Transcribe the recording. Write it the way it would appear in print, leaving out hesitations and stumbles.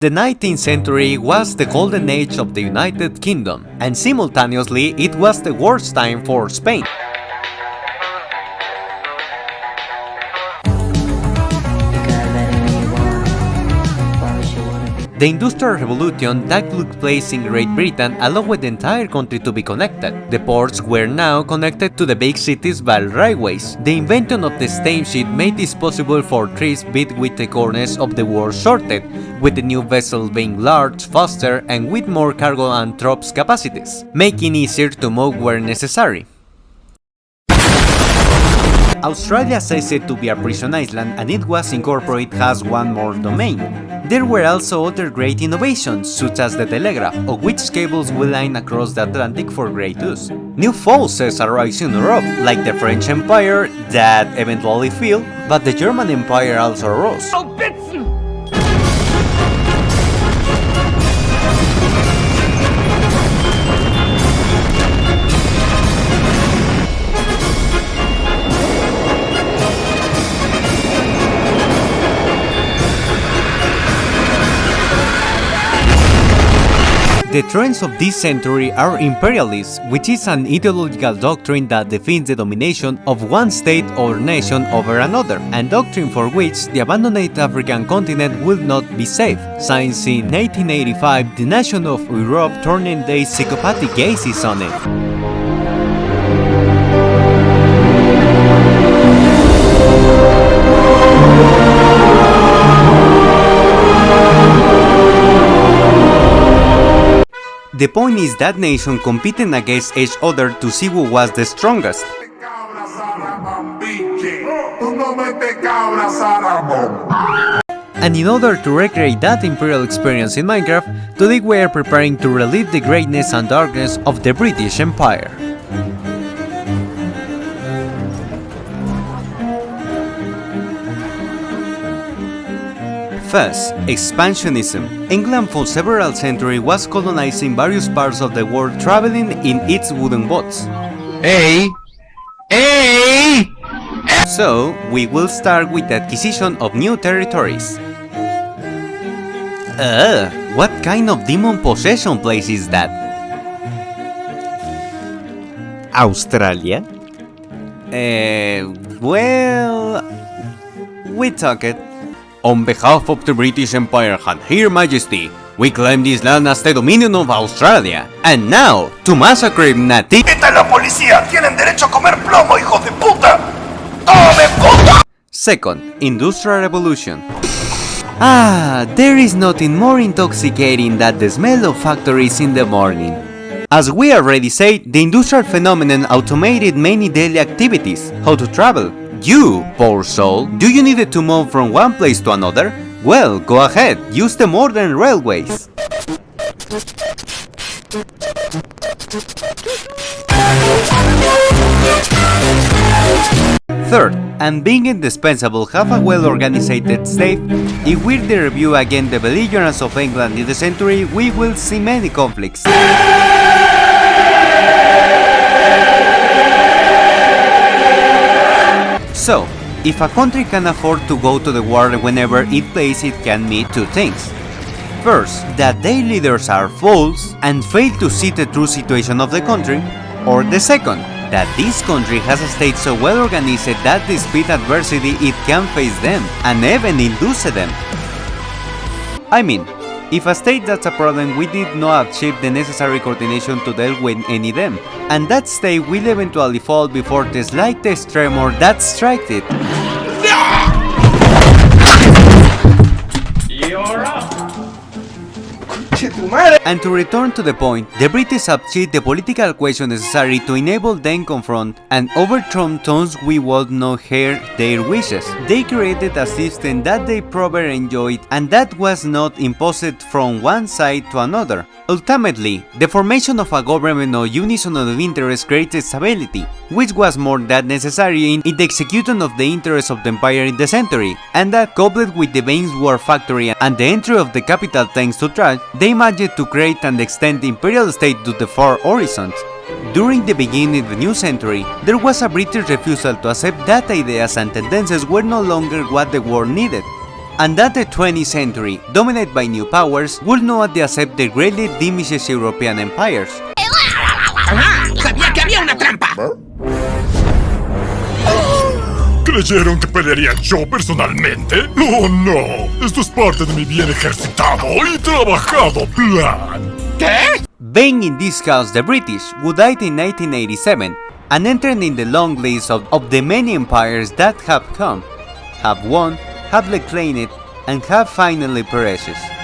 The 19th century was the golden age of the United Kingdom, and simultaneously it was the worst time for Spain. The Industrial Revolution that took place in Great Britain allowed the entire country to be connected. The ports were now connected to the big cities by railways. The invention of the steamship made this possible for trips between the corners of the world shortened, with the new vessels being large, faster, and with more cargo and troops capacities, making easier to move where necessary. Australia ceased to be a prison island and it was incorporated as one more domain. There were also other great innovations, such as the telegraph, of which cables will line across the Atlantic for great use. New forces arose in Europe, like the French Empire, that eventually fell, but the German Empire also arose. The trends of this century are imperialism, which is an ideological doctrine that defends the domination of one state or nation over another, and doctrine for which the abandoned African continent will not be safe, since in 1885 the nation of Europe turned their psychopathic gazes on it. The point is that nations competing against each other to see who was the strongest. And in order to recreate that imperial experience in Minecraft, today we are preparing to relive the greatness and darkness of the British Empire. First, expansionism. England for several centuries was colonizing various parts of the world, traveling in its wooden boats. So, we will start with the acquisition of new territories. What kind of demon possession place is that? Australia? Well, we talk it. On behalf of the British Empire and Her Majesty, we claim this land as the dominion of Australia. And now, to massacre native... ¡Esta es la policía! ¡Tienen derecho a comer plomo, hijos de puta! ¡Tome puta! Second, Industrial Revolution. There is nothing more intoxicating than the smell of factories in the morning. As we already said, the industrial phenomenon automated many daily activities. How to travel? You, poor soul, do you need to move from one place to another? Well, go ahead, use the modern railways. Third, and being indispensable, have a well-organized state. If we review again the belligerence of England in the century, we will see many conflicts. So, if a country can afford to go to the war whenever it plays, it can mean two things. First, that their leaders are fools and fail to see the true situation of the country, or the second, that this country has a state so well organized that despite adversity it can face them, and even induce them. I mean, if a state that's a problem, we did not achieve the necessary coordination to deal with any them, and that state will eventually fall before the slightest tremor that strikes it. You're up! And to return to the point, the British achieved the political equation necessary to enable them confront and overthrow those we would not hear their wishes. They created a system that they probably enjoyed and that was not imposed from one side to another. Ultimately, the formation of a government of unison of interest created stability, which was more than necessary in the execution of the interests of the empire in the century, and that coupled with the Baines War Factory and the entry of the capital thanks to trade, they managed to create and extend the imperial state to the far horizons. During the beginning of the new century, there was a British refusal to accept that ideas and tendencies were no longer what the world needed. and that the 20th century, dominated by new powers, would not accept the greatly diminished European empires. ¡Ajá! ¡Sabía que había una trampa! ¿Creyeron que pelearía yo personalmente? ¡Oh, no! Esto es parte de mi bien ejercitado y trabajado plan. ¿Qué? Being in this house, the British, who died in 1987, and entered in the long list of the many empires that have come, have won, have declined, and have finally perished.